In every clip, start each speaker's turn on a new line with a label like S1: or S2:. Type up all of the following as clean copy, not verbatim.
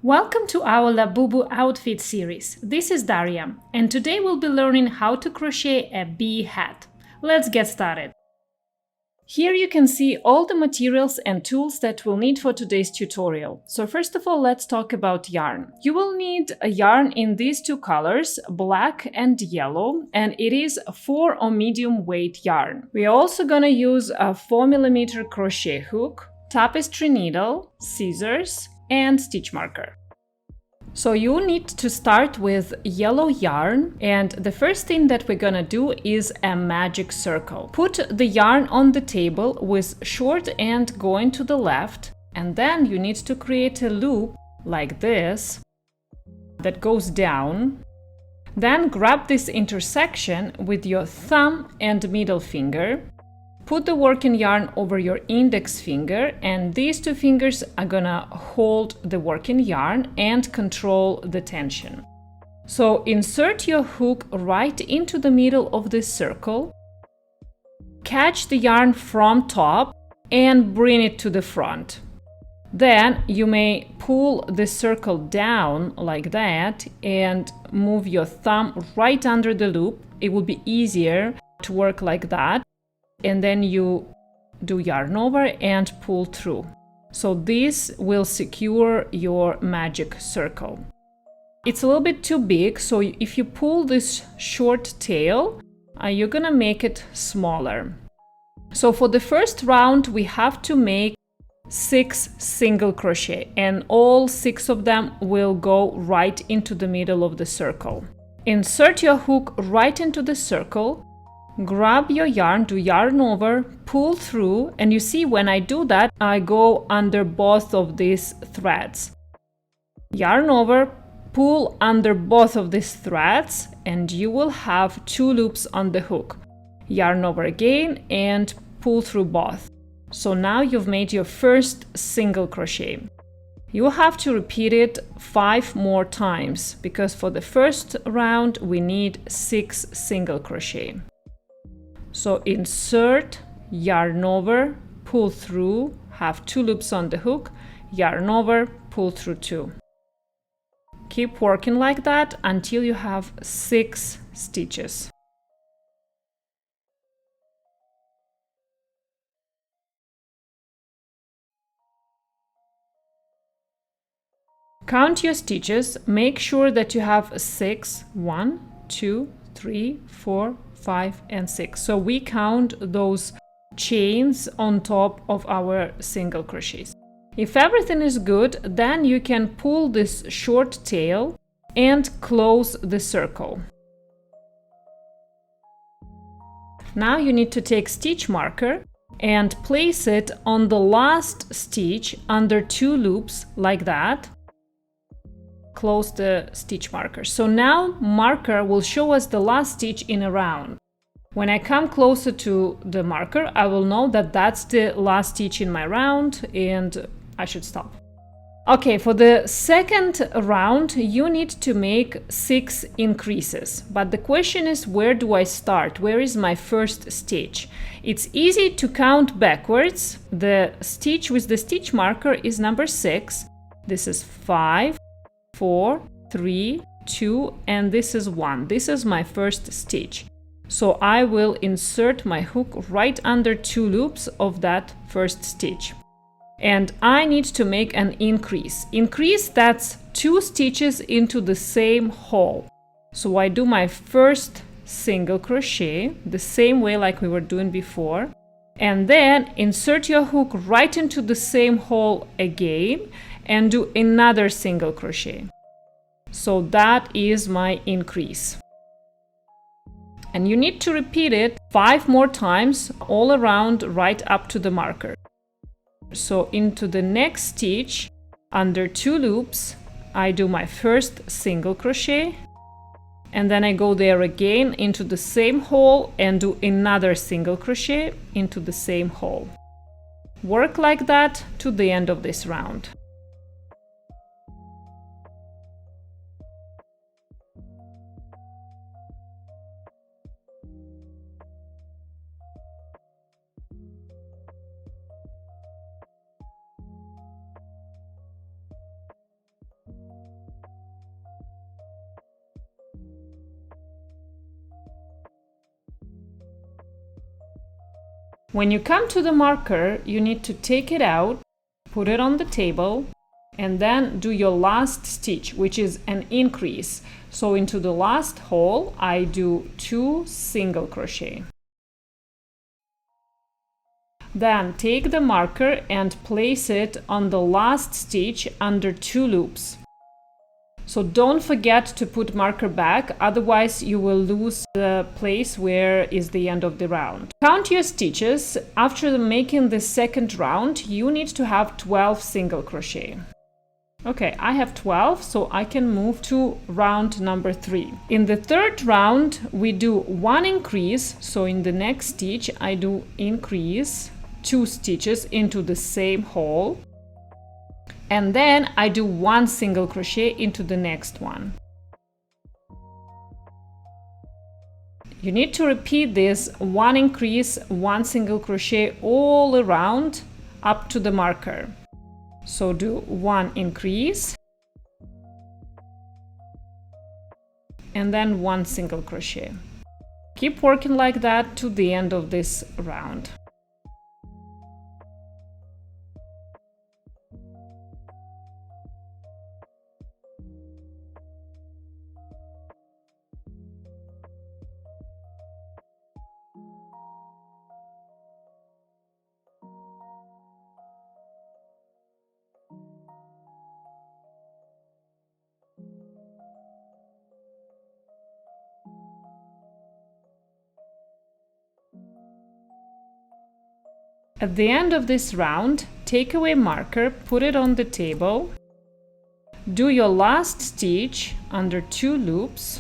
S1: Welcome to our Labubu outfit series. This is Daria, and today we'll be learning how to crochet a bee hat. Let's get started. Here you can see all the materials and tools that we'll need for today's tutorial. So first of all, let's talk about yarn. You will need a yarn in these two colors, black and yellow, and it is 4 or medium weight yarn. We're also gonna use a 4mm crochet hook, tapestry needle, scissors, and stitch marker. So you need to start with yellow yarn, and the first thing that we're gonna do is a magic circle. Put the yarn on the table with short end going to the left, and then you need to create a loop like this that goes down. Then grab this intersection with your thumb and middle finger. Put the working yarn over your index finger, and these two fingers are gonna hold the working yarn and control the tension. So insert your hook right into the middle of this circle, catch the yarn from top and bring it to the front. Then you may pull the circle down like that and move your thumb right under the loop. It will be easier to work like that. And then you do yarn over and pull through. So this will secure your magic circle. It's a little bit too big, so if you pull this short tail, you're gonna make it smaller. So for the first round, we have to make 6 single crochet, and all 6 of them will go right into the middle of the circle. Insert your hook right into the circle. Grab your yarn, do yarn over, pull through, and you see when I do that, I go under both of these threads. Yarn over, pull under both of these threads, and you will have 2 loops on the hook. Yarn over again and pull through both. So now you've made your first single crochet. You will have to repeat it 5 more times, because for the first round we need 6 single crochet. So insert, yarn over, pull through, have 2 loops on the hook, yarn over, pull through 2. Keep working like that until you have 6 stitches. Count your stitches, make sure that you have 6, 1, 2, 3, 4, 5 and 6. So we count those chains on top of our single crochets. If everything is good, then you can pull this short tail and close the circle. Now you need to take stitch marker and place it on the last stitch under 2 loops like that. Close the stitch marker. So now marker will show us the last stitch in a round. When I come closer to the marker, I will know that that's the last stitch in my round and I should stop. Okay, for the second round, you need to make 6 increases. But the question is, where do I start? Where is my first stitch? It's easy to count backwards. The stitch with the stitch marker is number 6. This is 5, 4, 3, 2, and this is 1. This is my first stitch. So I will insert my hook right under 2 loops of that first stitch. And I need to make an increase. Increase, that's 2 stitches into the same hole. So I do my first single crochet the same way like we were doing before. And then insert your hook right into the same hole again and do another single crochet. So that is my increase. And you need to repeat it 5 more times all around right up to the marker. So into the next stitch, under 2 loops, I do my first single crochet, and then I go there again into the same hole and do another single crochet into the same hole. Work like that to the end of this round. When you come to the marker, you need to take it out, put it on the table, and then do your last stitch, which is an increase. So into the last hole, I do 2 single crochet. Then take the marker and place it on the last stitch under 2 loops. So don't forget to put marker back, otherwise you will lose the place where is the end of the round. Count your stitches. After making the second round, you need to have 12 single crochet. Okay, I have 12, so I can move to round number 3. In the third round, we do 1 increase. So in the next stitch, I do increase 2 stitches into the same hole. And then I do 1 single crochet into the next one. You need to repeat this 1 increase, 1 single crochet all around up to the marker. So do 1 increase and then 1 single crochet. Keep working like that to the end of this round. At the end of this round, take away marker, put it on the table, do your last stitch under 2 loops,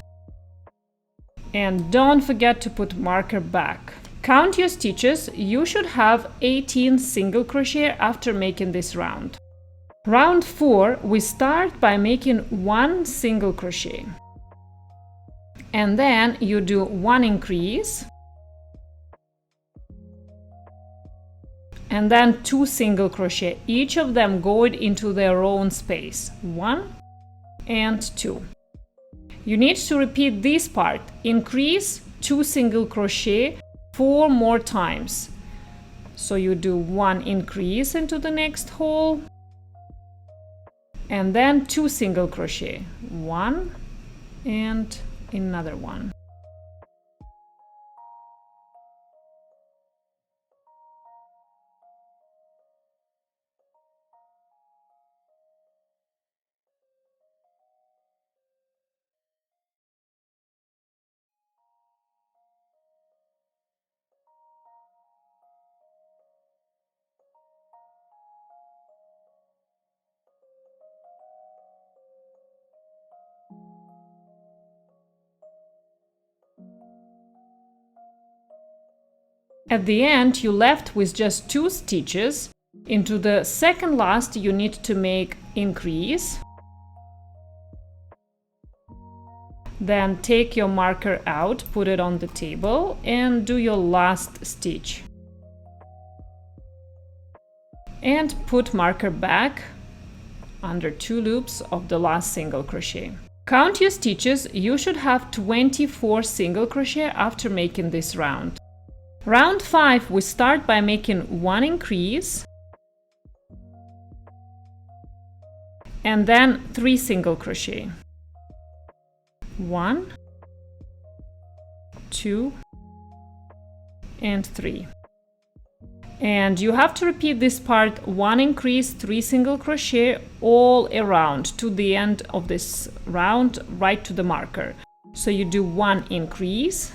S1: and don't forget to put marker back. Count your stitches. You should have 18 single crochet after making this round. Round 4, we start by making 1 single crochet. And then you do 1 increase, and then 2 single crochet, each of them going into their own space, 1 and 2. You need to repeat this part, increase 2 single crochet 4 more times. So you do 1 increase into the next hole, and then 2 single crochet, 1 and another one. At the end, you left with just 2 stitches. Into the second last, you need to make increase. Then take your marker out, put it on the table, and do your last stitch. And put marker back under 2 loops of the last single crochet. Count your stitches. You should have 24 single crochet after making this round. Round 5, we start by making 1 increase and then 3 single crochet. 1, 2, and 3. And you have to repeat this part 1 increase, 3 single crochet all around to the end of this round, right to the marker. So you do 1 increase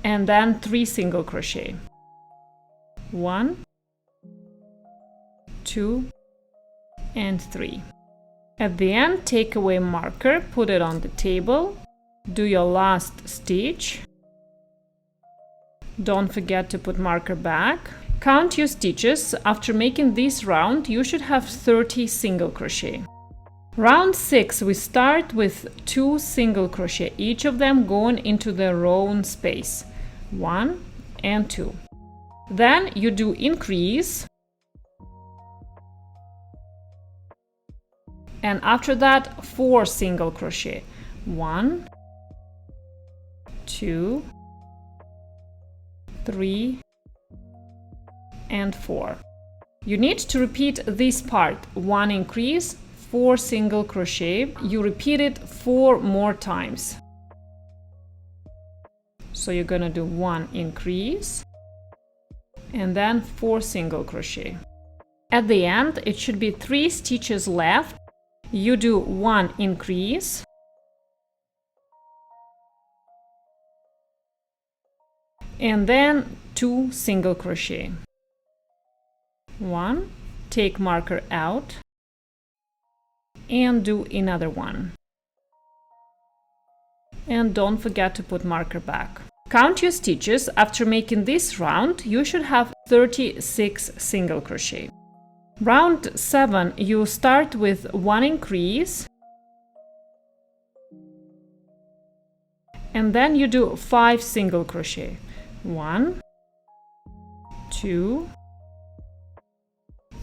S1: and then 3 single crochet. 1, 2, and 3. At the end, take away marker, put it on the table, do your last stitch. Don't forget to put marker back. Count your stitches. After making this round, you should have 30 single crochet. Round 6, we start with 2 single crochet, each of them going into their own space. 1 and 2. Then you do increase, and after that 4 single crochet. 1, 2, 3, and 4. You need to repeat this part, 1 increase, 4 single crochet. You repeat it 4 more times. So you're gonna do 1 increase and then 4 single crochet. At the end, it should be 3 stitches left. You do 1 increase and then 2 single crochet. 1, take marker out and do another one. And don't forget to put marker back. Count your stitches. After making this round, you should have 36 single crochet. Round 7, you start with 1 increase and then you do 5 single crochet. 1, 2,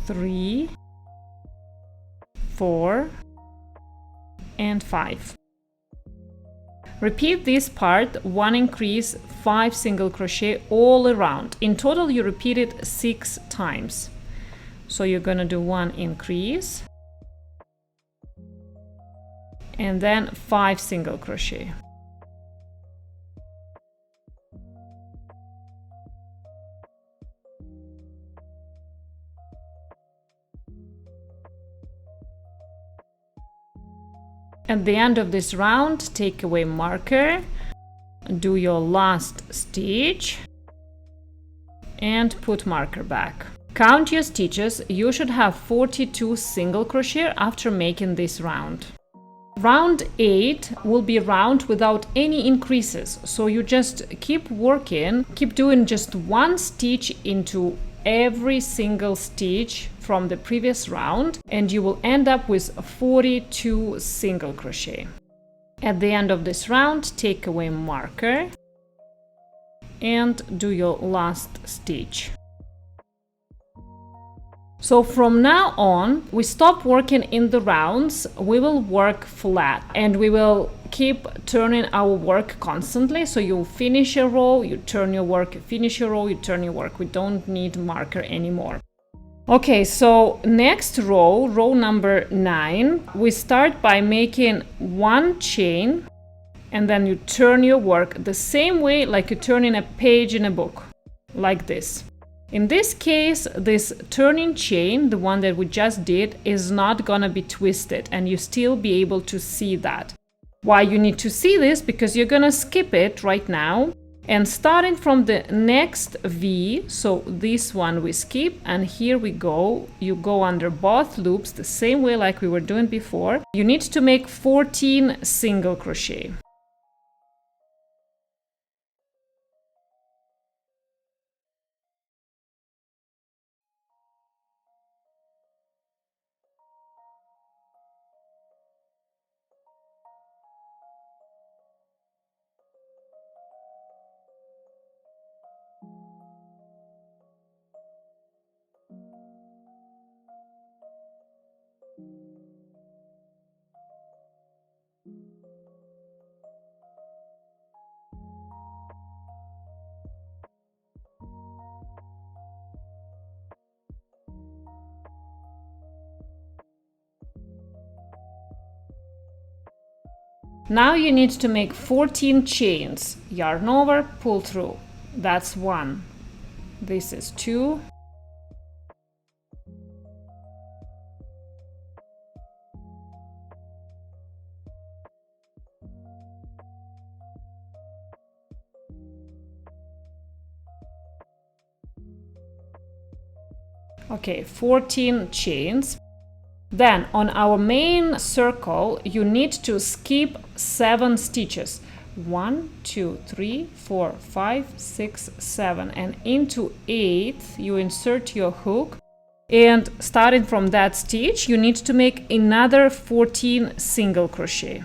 S1: 3, 4, and 5. Repeat this part, 1 increase, 5 single crochet all around. In total, you repeat it 6 times. So you're gonna do 1 increase and then 5 single crochet. At the end of this round, take away marker, do your last stitch and put marker back. Count your stitches. You should have 42 single crochet after making this round. Round 8 will be round without any increases, so you just keep working, keep doing just 1 stitch into every single stitch from the previous round, and you will end up with 42 single crochet. At the end of this round, take away marker and do your last stitch. So from now on, we stop working in the rounds, we will work flat and we will keep turning our work constantly. So you finish a row, you turn your work, finish your row, you turn your work. We don't need marker anymore. Okay, so next row, row number 9, we start by making 1 chain and then you turn your work the same way like you turn in a page in a book, like this. In this case, this turning chain, the one that we just did, is not gonna be twisted and you still be able to see that. Why you need to see this? Because you're gonna skip it right now and starting from the next V, so this one we skip and here we go, you go under both loops the same way like we were doing before. You need to make 14 single crochet. Now you need to make 14 chains. Yarn over, pull through. That's 1. This is 2. Okay, 14 chains. Then on our main circle, you need to skip 7 stitches. 1, 2, 3, 4, 5, 6, 7. And into 8th, you insert your hook. And starting from that stitch, you need to make another 14 single crochet.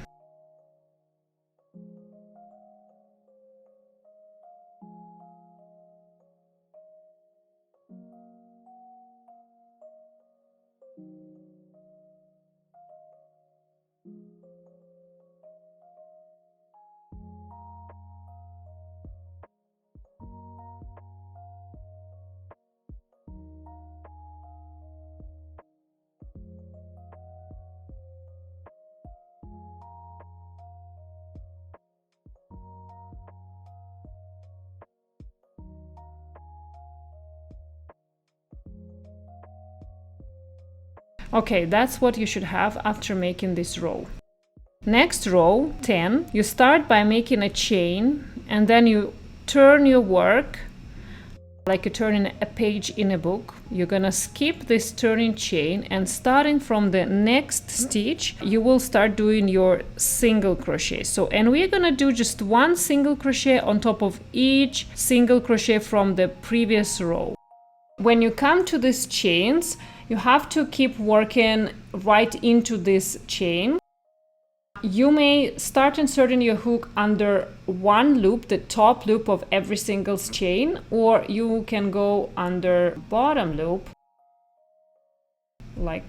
S1: Okay, that's what you should have after making this row. Next row, 10, you start by making a chain and then you turn your work like you're turning a page in a book. You're gonna skip this turning chain, and starting from the next stitch, you will start doing your single crochet. And we're gonna do just one single crochet on top of each single crochet from the previous row. When you come to these chains, you have to keep working right into this chain. You may start inserting your hook under one loop, the top loop of every single chain, or you can go under bottom loop like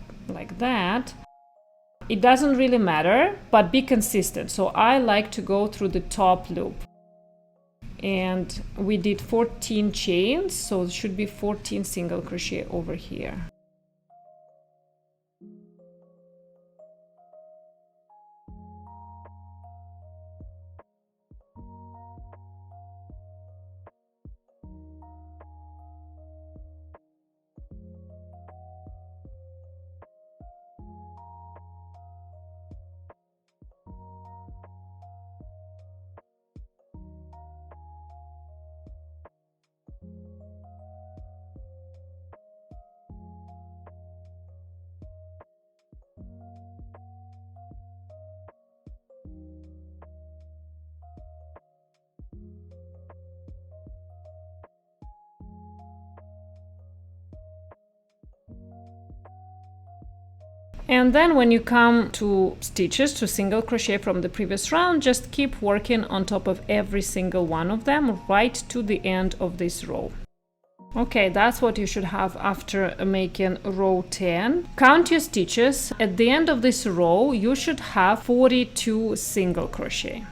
S1: that. It doesn't really matter, but be consistent. So I like to go through the top loop. And we did 14 chains, so it should be 14 single crochet over here. And then when you come to stitches to single crochet from the previous round, just keep working on top of every single one of them right to the end of this row. Okay, that's what you should have after making row 10. Count your stitches. At the end of this row, you should have 42 single crochet.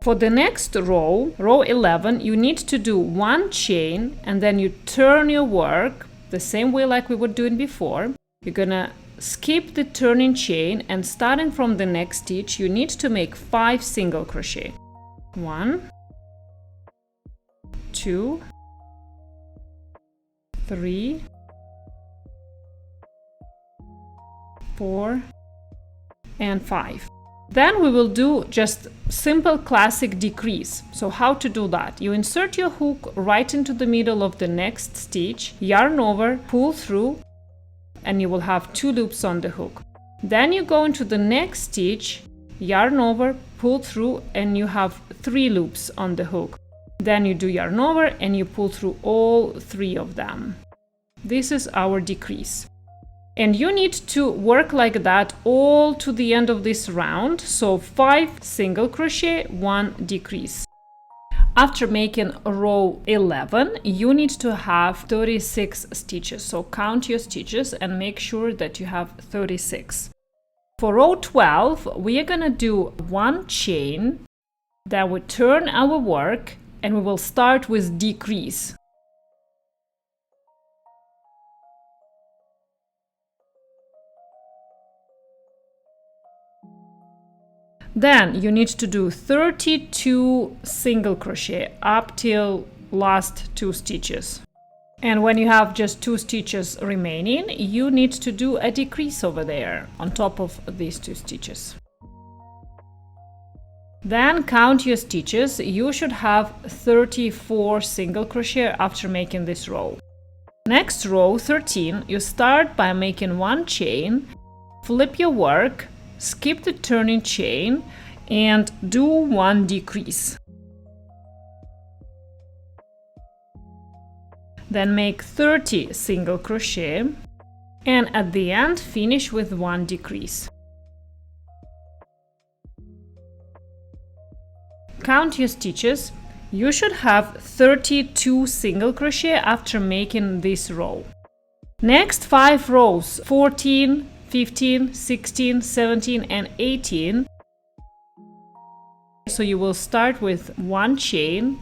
S1: For the next row, row 11, you need to do one chain and then you turn your work the same way like we were doing before. You're gonna skip the turning chain, and starting from the next stitch, you need to make 5 single crochet. 1, 2, 3, 4, and 5. Then we will do just simple classic decrease. So how to do that? You insert your hook right into the middle of the next stitch, yarn over, pull through, and you will have 2 loops on the hook. Then you go into the next stitch, yarn over, pull through, and you have 3 loops on the hook. Then you do yarn over and you pull through all 3 of them. This is our decrease. And you need to work like that all to the end of this round. So 5 single crochet, 1 decrease. After making row 11, you need to have 36 stitches. So count your stitches and make sure that you have 36. For row 12, we are gonna do 1 chain, then we turn our work and we will start with decrease. Then you need to do 32 single crochet up till last 2 stitches. And when you have just 2 stitches remaining, you need to do a decrease over there on top of these 2 stitches. Then count your stitches. You should have 34 single crochet after making this row. Next row 13, you start by making 1 chain, flip your work, skip the turning chain and do 1 decrease. Then make 30 single crochet and at the end finish with 1 decrease. Count your stitches. You should have 32 single crochet after making this row. Next 5 rows, 14, 15, 16, 17 and 18. So you will start with 1 chain,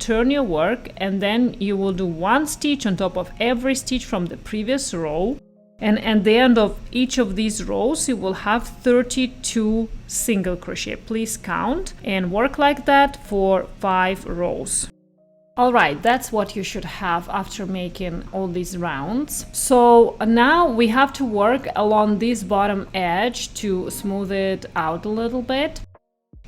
S1: turn your work and then you will do 1 stitch on top of every stitch from the previous row, and at the end of each of these rows you will have 32 single crochet. Please count and work like that for 5 rows. Alright, that's what you should have after making all these rounds. So now we have to work along this bottom edge to smooth it out a little bit.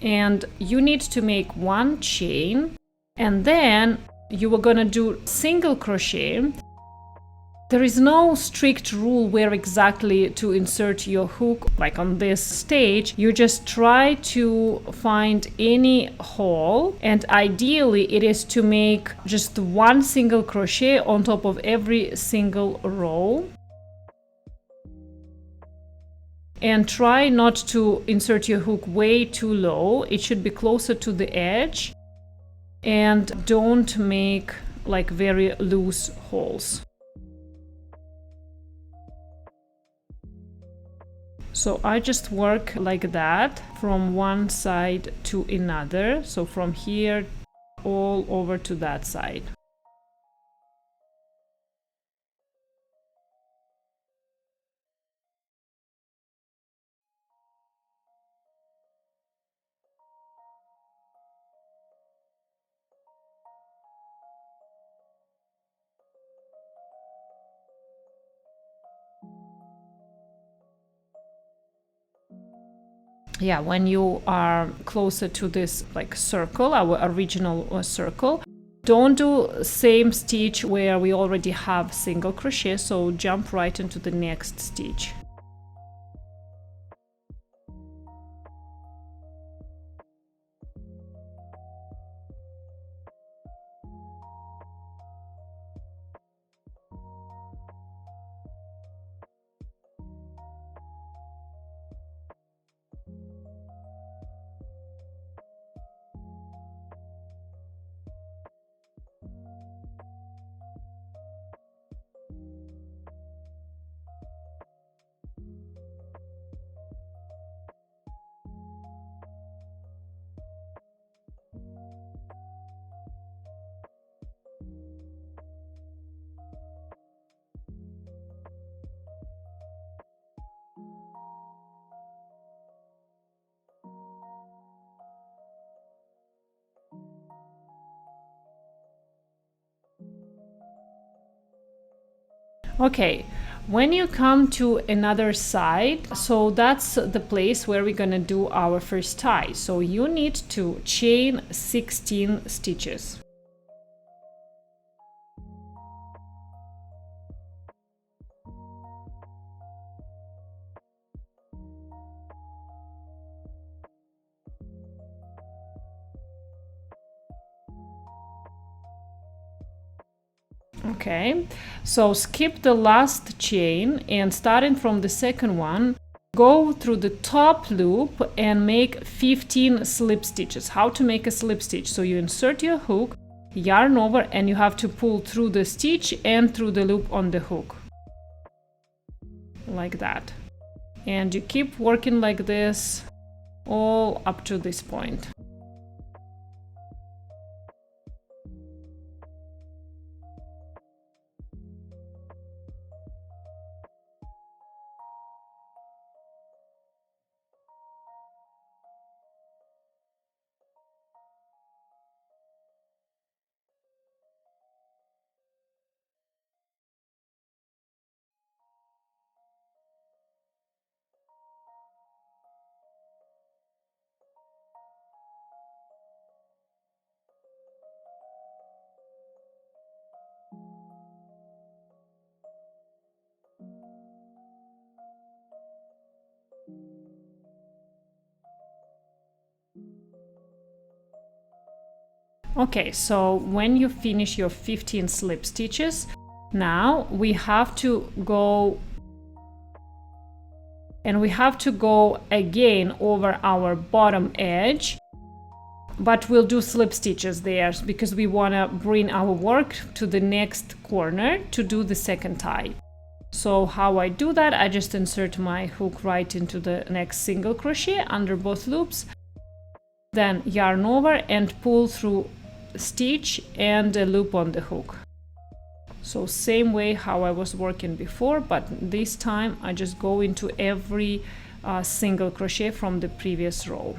S1: And you need to make one chain, and then you are gonna do single crochet. There is no strict rule where exactly to insert your hook, like on this stage. You just try to find any hole, and ideally it is to make just one single crochet on top of every single row. And try not to insert your hook way too low. It should be closer to the edge, and don't make like very loose holes. So I just work like that from one side to another. So from here all over to that side. Yeah, when you are closer to this like circle, our original circle, don't do same stitch where we already have single crochet, so jump right into the next stitch. Okay, when you come to another side, so that's the place where we're gonna do our first tie. So you need to chain 16 stitches. Okay, so skip the last chain and starting from the second one, go through the top loop and make 15 slip stitches. How to make a slip stitch? So you insert your hook, yarn over, and you have to pull through the stitch and through the loop on the hook. Like that. And you keep working like this all up to this point. Okay, so when you finish your 15 slip stitches, now we have to go again over our bottom edge, but we'll do slip stitches there because we want to bring our work to the next corner to do the second tie. So how I do that, I just insert my hook right into the next single crochet under both loops, then yarn over and pull through stitch and a loop on the hook. So same way how I was working before, but this time I just go into every single crochet from the previous row.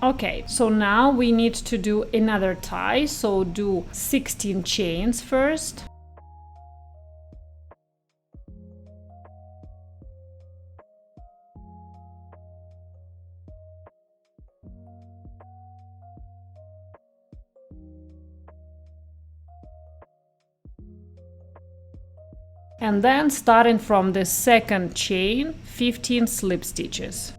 S1: Okay, so now we need to do another tie, so do 16 chains first. And then starting from the second chain, 15 slip stitches.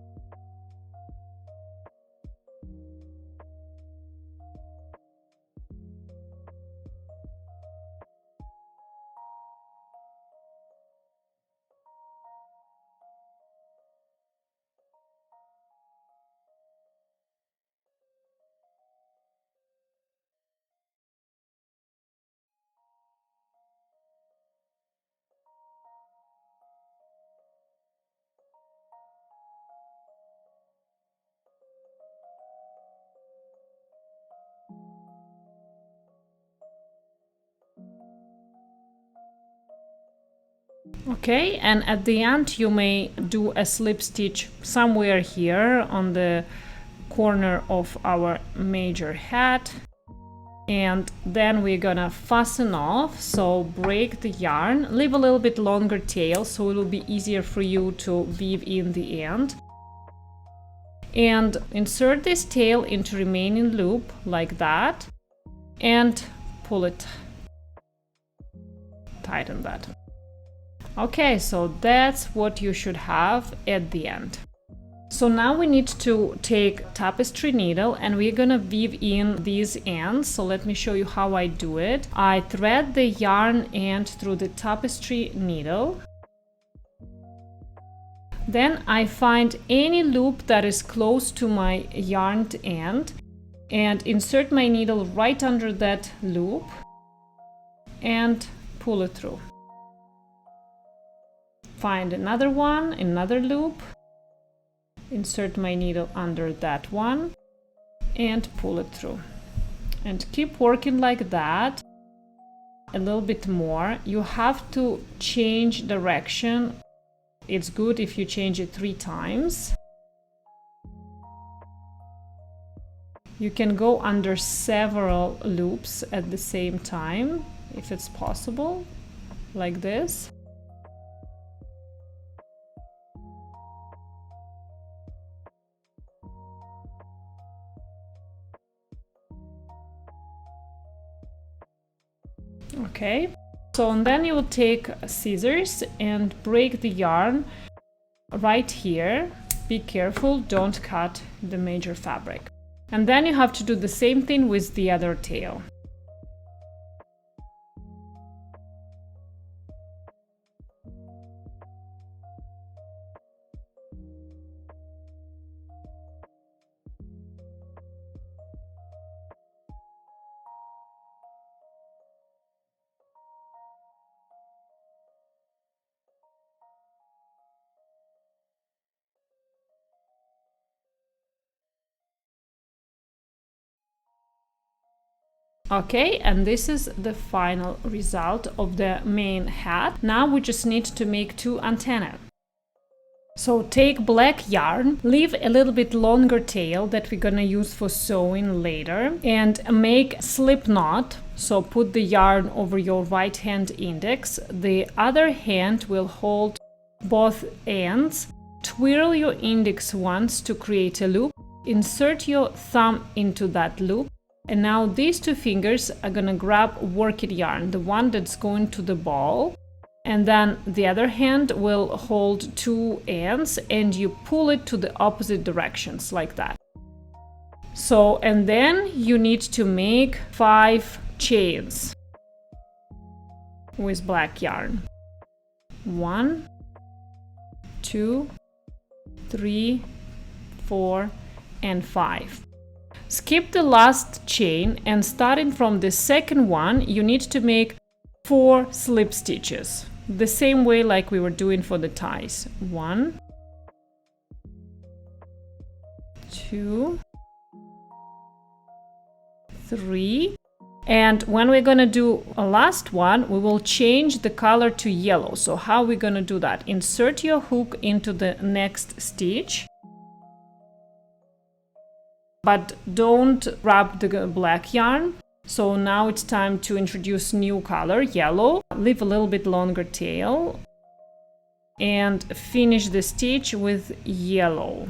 S1: Okay, and at the end you may do a slip stitch somewhere here on the corner of our major hat, and then we're gonna fasten off. So break the yarn, leave a little bit longer tail so it will be easier for you to weave in the end, and insert this tail into remaining loop like that and pull it, tighten that. Okay, so that's what you should have at the end. So now we need to take tapestry needle and we're gonna weave in these ends. So let me show you how I do it. I thread the yarn end through the tapestry needle. Then I find any loop that is close to my yarned end and insert my needle right under that loop and pull it through. Find another one, another loop, insert my needle under that one and pull it through. And keep working like that a little bit more. You have to change direction. It's good if you change it 3 times. You can go under several loops at the same time if it's possible, like this. Okay, so and then you will take scissors and break the yarn right here. Be careful, don't cut the major fabric. And then you have to do the same thing with the other tail. Okay, and this is the final result of the main hat. Now we just need to make 2 antennae. So take black yarn, leave a little bit longer tail that we're gonna use for sewing later, and make slip knot. So put the yarn over your right hand index, the other hand will hold both ends, twirl your index once to create a loop, insert your thumb into that loop, and now these 2 fingers are gonna grab worked yarn, the one that's going to the ball, and then the other hand will hold 2 ends and you pull it to the opposite directions like that. So, and then you need to make 5 chains with black yarn. 1, 2, 3, 4, and 5. Skip the last chain and starting from the second one, you need to make 4 slip stitches. The same way like we were doing for the ties. 1, 2, 3. And when we're gonna do a last one, we will change the color to yellow. So how are we gonna do that? Insert your hook into the next stitch. but don't wrap the black yarn. So now it's time to introduce new color, yellow. Leave a little bit longer tail and finish the stitch with yellow.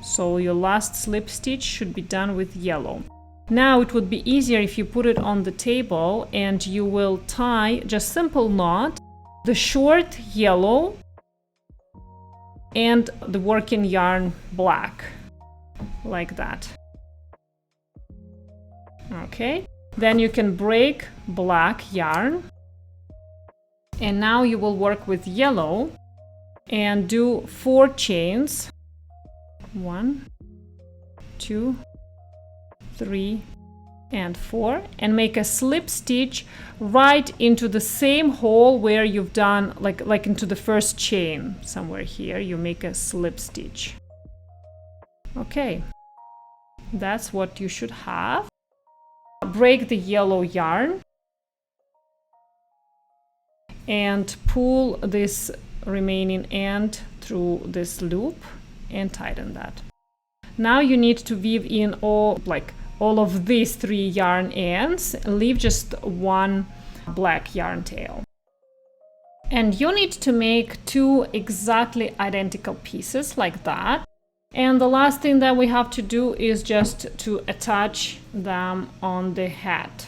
S1: So your last slip stitch should be done with yellow. Now it would be easier if you put it on the table and you will tie just simple knot, the short yellow and the working yarn black, like that. Okay, then you can break black yarn, and now you will work with yellow and do 4 chains. 1, 2, 3 and 4, and make a slip stitch right into the same hole where you've done like into the first chain. Somewhere here you make a slip stitch. Okay, that's what you should have. Break the yellow yarn and pull this remaining end through this loop and tighten that. Now you need to weave in all of these 3 yarn ends, leave just 1 black yarn tail. And you need to make 2 exactly identical pieces like that. And the last thing that we have to do is just to attach them on the hat,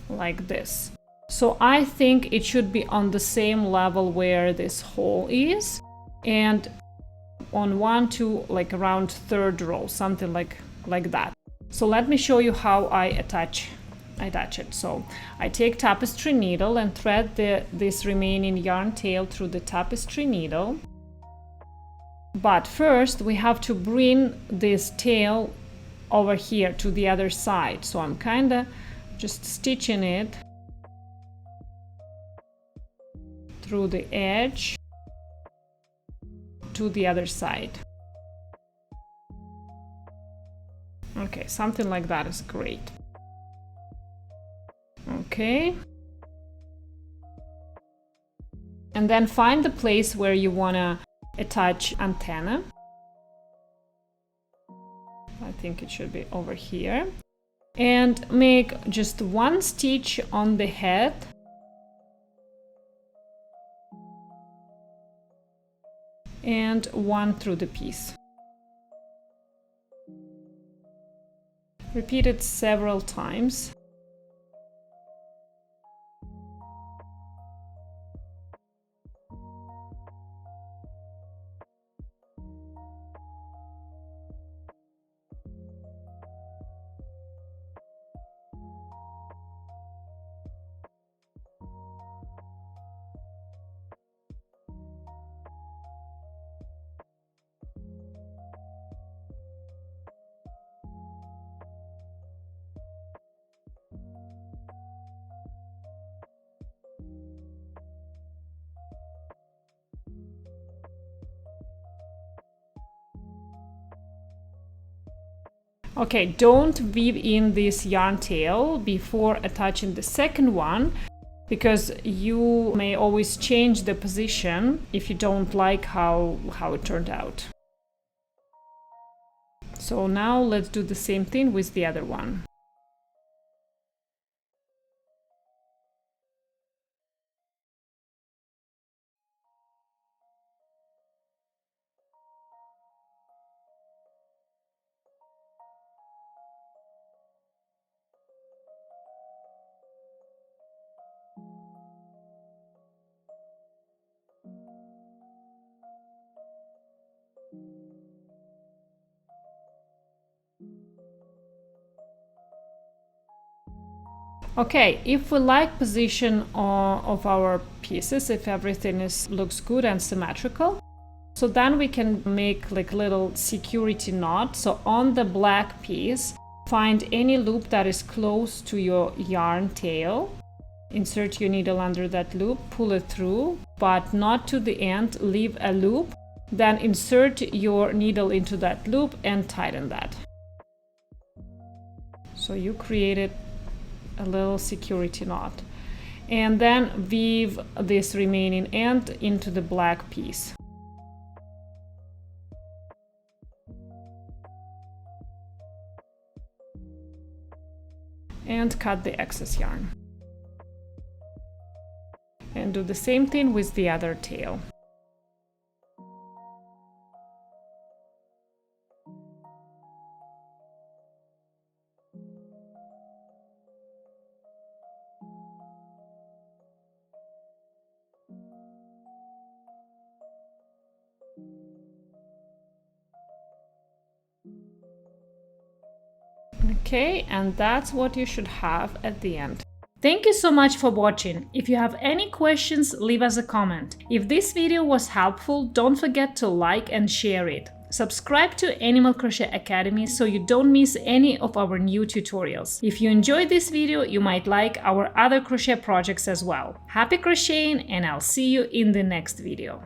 S1: like this. So I think it should be on the same level where this hole is, and on 1 to around 3rd row, something like that. So let me show you how I attach it. So I take tapestry needle and thread this remaining yarn tail through the tapestry needle. But first we have to bring this tail over here to the other side. So I'm kind of just stitching it through the edge to the other side. Okay, something like that is great. Okay. And then find the place where you want to attach antenna. I think it should be over here. And make just 1 stitch on the head. And 1 through the piece. Repeat it several times. Okay, don't weave in this yarn tail before attaching the second one, because you may always change the position if you don't like how it turned out. So now let's do the same thing with the other one. Okay, if we like position of our pieces, if everything looks good and symmetrical, so then we can make like little security knot. So on the black piece, find any loop that is close to your yarn tail. Insert your needle under that loop, pull it through, but not to the end, leave a loop. Then insert your needle into that loop and tighten that. So you created a little security knot, and then weave this remaining end into the black piece. and cut the excess yarn. And do the same thing with the other tail. Okay, and that's what you should have at the end. Thank you so much for watching. If you have any questions, leave us a comment. If this video was helpful, don't forget to like and share it. Subscribe to Animal Crochet Academy so you don't miss any of our new tutorials. If you enjoyed this video, you might like our other crochet projects as well. Happy crocheting, and I'll see you in the next video.